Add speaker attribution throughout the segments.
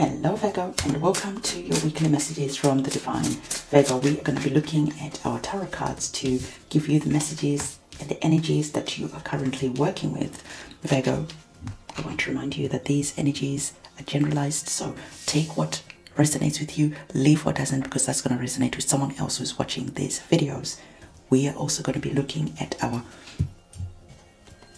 Speaker 1: Hello Virgo, and welcome to your weekly messages from the Divine. Virgo, we are going to be looking at our tarot cards to give you the messages and the energies that you are currently working with. Virgo, I want to remind you that these energies are generalized, so take what resonates with you, leave what doesn't, because that's going to resonate with someone else who's watching these videos. We are also going to be looking at our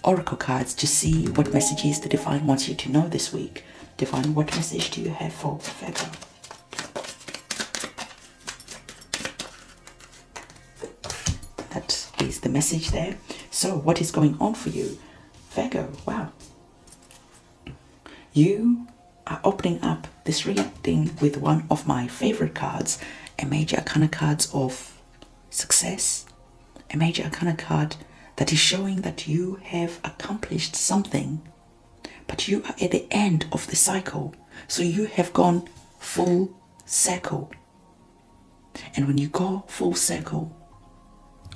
Speaker 1: oracle cards to see what messages the Divine wants you to know this week. Divine, what message do you have for Virgo? That is the message there. So what is going on for you, Virgo? Wow. You are opening up this reading with one of my favorite cards, a major arcana card of success, a major arcana card that is showing that you have accomplished something, but you are at the end of the cycle. So you have gone full circle. And when you go full circle,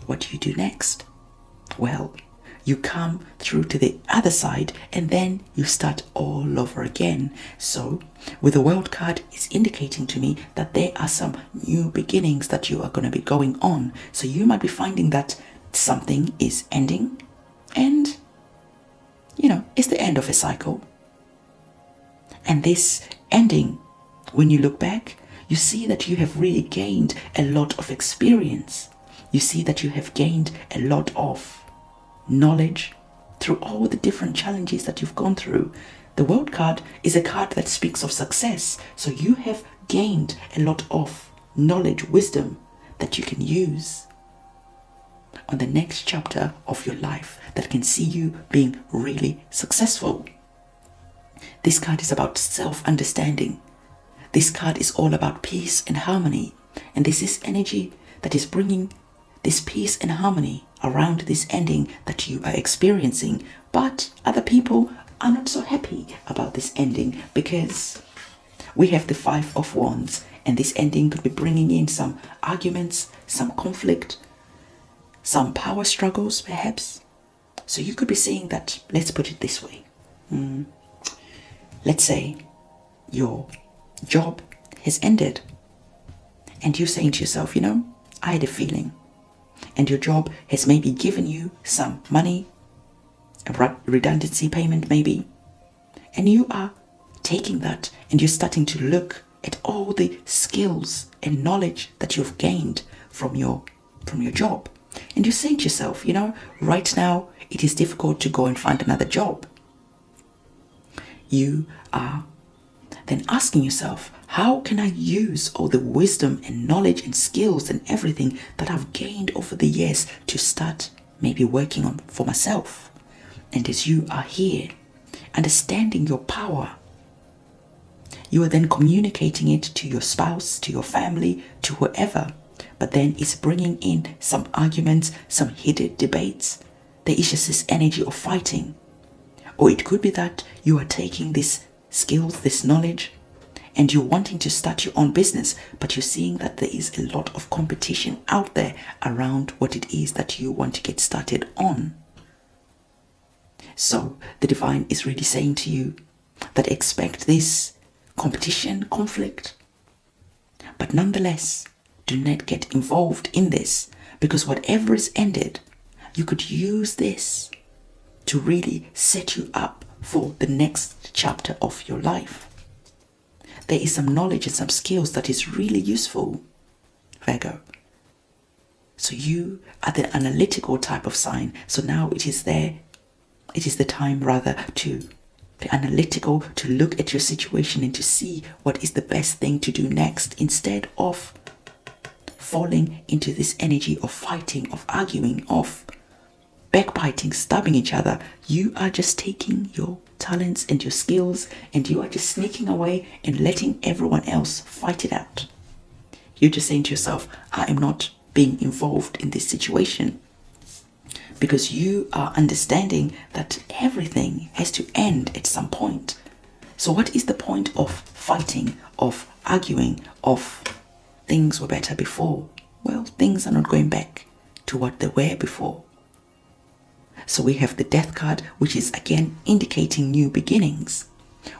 Speaker 1: what do you do next? Well, you come through to the other side and then you start all over again. So with the World card, it's indicating to me that there are some new beginnings that you are going to be going on. So you might be finding that something is ending and it's the end of a cycle. And this ending, when you look back, you see that you have really gained a lot of experience. You see that you have gained a lot of knowledge through all the different challenges that you've gone through. The World card is a card that speaks of success. So you have gained a lot of knowledge, wisdom that you can use on the next chapter of your life that can see you being really successful. This card is about self-understanding. This card is all about peace and harmony. And this is energy that is bringing this peace and harmony around this ending that you are experiencing. But other people are not so happy about this ending because we have the Five of Wands, and this ending could be bringing in some arguments, some conflict, some power struggles perhaps. So you could be saying that, let's put it this way. Let's say your job has ended and you're saying to yourself, I had a feeling, and your job has maybe given you some money, a redundancy payment maybe, and you are taking that and you're starting to look at all the skills and knowledge that you've gained from your job. And you're saying to yourself, right now it is difficult to go and find another job. You are then asking yourself, how can I use all the wisdom and knowledge and skills and everything that I've gained over the years to start maybe working on for myself? And as you are here, understanding your power, you are then communicating it to your spouse, to your family, to whoever. But then it's bringing in some arguments, some heated debates. There is just this energy of fighting. Or it could be that you are taking this skills, this knowledge, and you're wanting to start your own business, but you're seeing that there is a lot of competition out there around what it is that you want to get started on. So the Divine is really saying to you that expect this competition, conflict, but nonetheless, do not get involved in this, because whatever is ended, you could use this to really set you up for the next chapter of your life. There is some knowledge and some skills that is really useful, Virgo. So you are the analytical type of sign. So now it is the time rather to be analytical, to look at your situation and to see what is the best thing to do next, instead of falling into this energy of fighting, of arguing, of backbiting, stabbing each other. You are just taking your talents and your skills and you are just sneaking away and letting everyone else fight it out. You're just saying to yourself, I am not being involved in this situation, because you are understanding that everything has to end at some point. So what is the point of fighting, of arguing, of things were better before? Well, things are not going back to what they were before. So we have the Death card, which is again indicating new beginnings.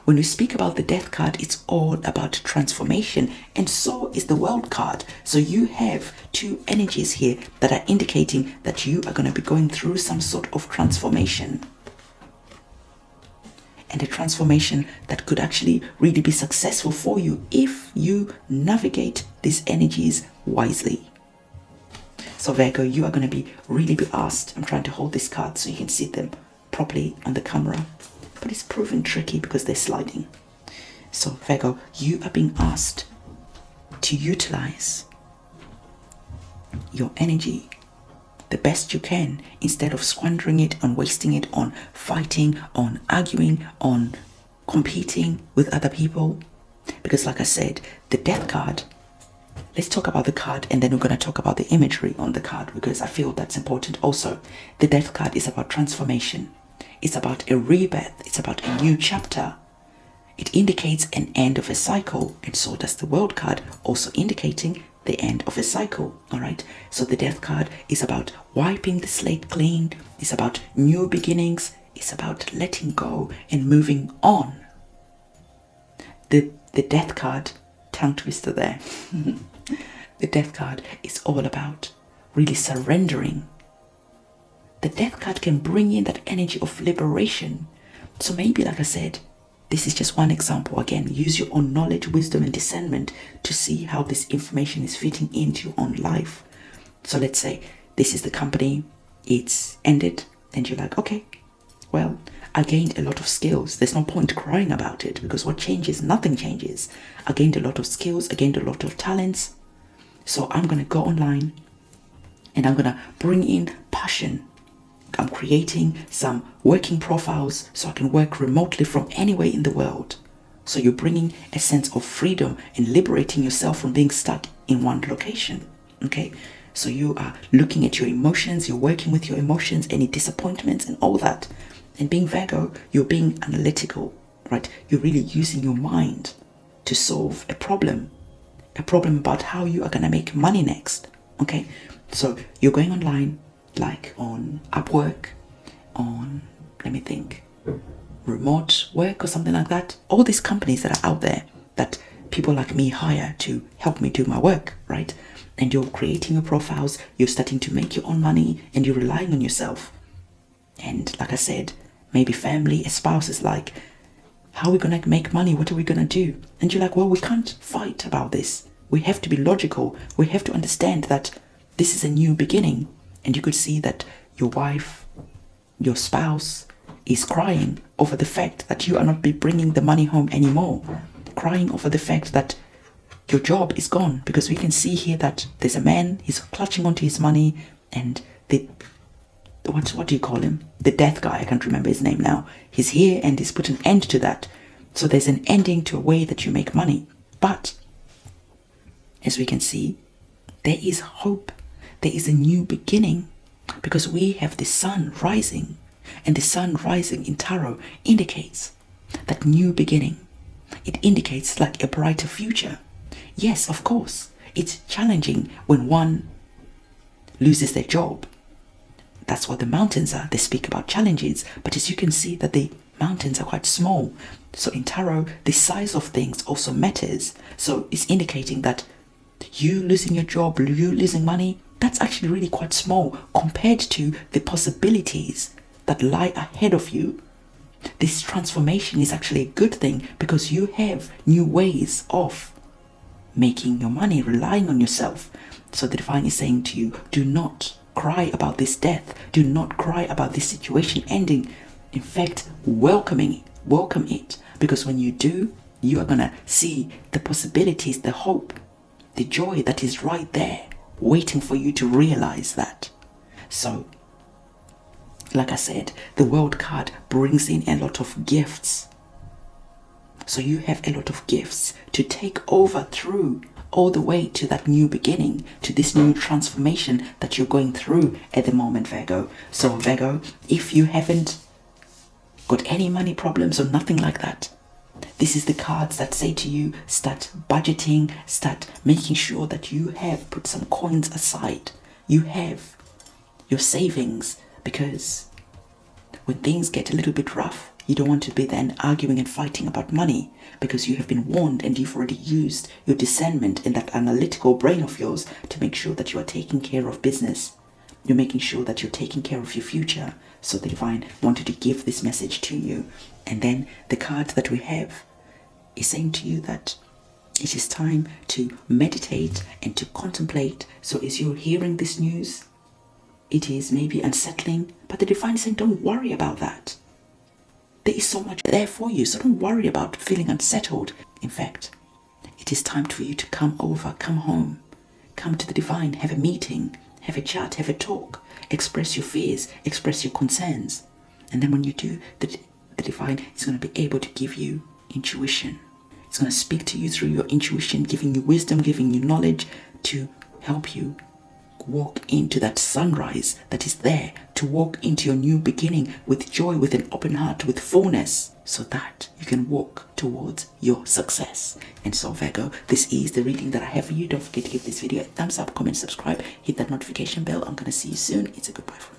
Speaker 1: When we speak about the death card, it's all about transformation, and so is the world card. So you have two energies here that are indicating that you are going to be going through some sort of transformation. And a transformation that could actually really be successful for you if you navigate these energies wisely. So Virgo, you are going to be really be asked. I'm trying to hold this card so you can see them properly on the camera, but it's proven tricky because they're sliding. So Virgo, you are being asked to utilize your energy the best you can, instead of squandering it and wasting it on fighting, on arguing, on competing with other people. Because like I said, the death card, let's talk about the card and then we're going to talk about the imagery on the card, because I feel that's important also. The death card is about transformation. It's about a rebirth. It's about a new chapter. It indicates an end of a cycle, and so does the world card, also indicating the end of a cycle. All right, so the death card is about wiping the slate clean. It's about new beginnings. It's about letting go and moving on. The death card, tongue twister there. The death card is all about really surrendering. The death card can bring in that energy of liberation. So maybe, like I said, this is just one example. Again, use your own knowledge, wisdom, and discernment to see how this information is fitting into your own life. So let's say this is the company, it's ended, and you're like, okay, well, I gained a lot of skills. There's no point crying about it, because what changes? Nothing changes. I gained a lot of skills, I gained a lot of talents. So I'm going to go online and I'm going to bring in passion. I'm creating some working profiles so I can work remotely from anywhere in the world. So you're bringing a sense of freedom and liberating yourself from being stuck in one location. Okay, so you are looking at your emotions, you're working with your emotions, any disappointments and all that. And being Virgo, you're being analytical, right? You're really using your mind to solve a problem about how you are going to make money next. Okay, so you're going online, like on Upwork, on, let me think, remote work or something like that. All these companies that are out there that people like me hire to help me do my work, right? And you're creating your profiles, you're starting to make your own money, and you're relying on yourself. And like I said, maybe family, a spouse is like, how are we going to make money? What are we going to do? And you're like, well, we can't fight about this. We have to be logical. We have to understand that this is a new beginning. And you could see that your wife, your spouse is crying over the fact that you are not be bringing the money home anymore. Crying over the fact that your job is gone, because we can see here that there's a man, he's clutching onto his money, and what do you call him? The death guy, I can't remember his name now. He's here and he's put an end to that. So there's an ending to a way that you make money. But as we can see, there is hope. There is a new beginning, because we have the sun rising, and the sun rising in tarot indicates that new beginning. It indicates like a brighter future. Yes, of course, it's challenging when one loses their job. That's what the mountains are. They speak about challenges, but as you can see that the mountains are quite small. So in tarot, the size of things also matters. So it's indicating that you losing your job, you losing money, that's actually really quite small compared to the possibilities that lie ahead of you. This transformation is actually a good thing, because you have new ways of making your money, relying on yourself. So the divine is saying to you, do not cry about this death. Do not cry about this situation ending. In fact, welcome it. Because when you do, you are going to see the possibilities, the hope, the joy that is right there, waiting for you to realize that. So, like I said, the world card brings in a lot of gifts. So you have a lot of gifts to take over through all the way to that new beginning, to this new transformation that you're going through at the moment, Virgo. So Virgo, if you haven't got any money problems or nothing like that, this is the cards that say to you, start budgeting, start making sure that you have put some coins aside. You have your savings, because when things get a little bit rough, You don't want to be then arguing and fighting about money because you have been warned and you've already used your discernment in that analytical brain of yours to make sure that you are taking care of business. You're making sure that you're taking care of your future. So the divine wanted to give this message to you. And then the card that we have is saying to you that it is time to meditate and to contemplate. So as you're hearing this news, it is maybe unsettling, but the divine is saying don't worry about that. There is so much there for you, so don't worry about feeling unsettled. In fact, it is time for you to come over, come home, come to the divine, have a meeting, have a chat, have a talk, express your fears, express your concerns. And then when you do, the divine is going to be able to give you intuition. It's going to speak to you through your intuition, giving you wisdom, giving you knowledge to help you walk into that sunrise that is there, to walk into your new beginning with joy, with an open heart, with fullness, so that you can walk towards your success. And so Virgo, this is the reading that I have for you. Don't forget to give this video a thumbs up, comment, subscribe, hit that notification bell. I'm going to see you soon. It's a goodbye from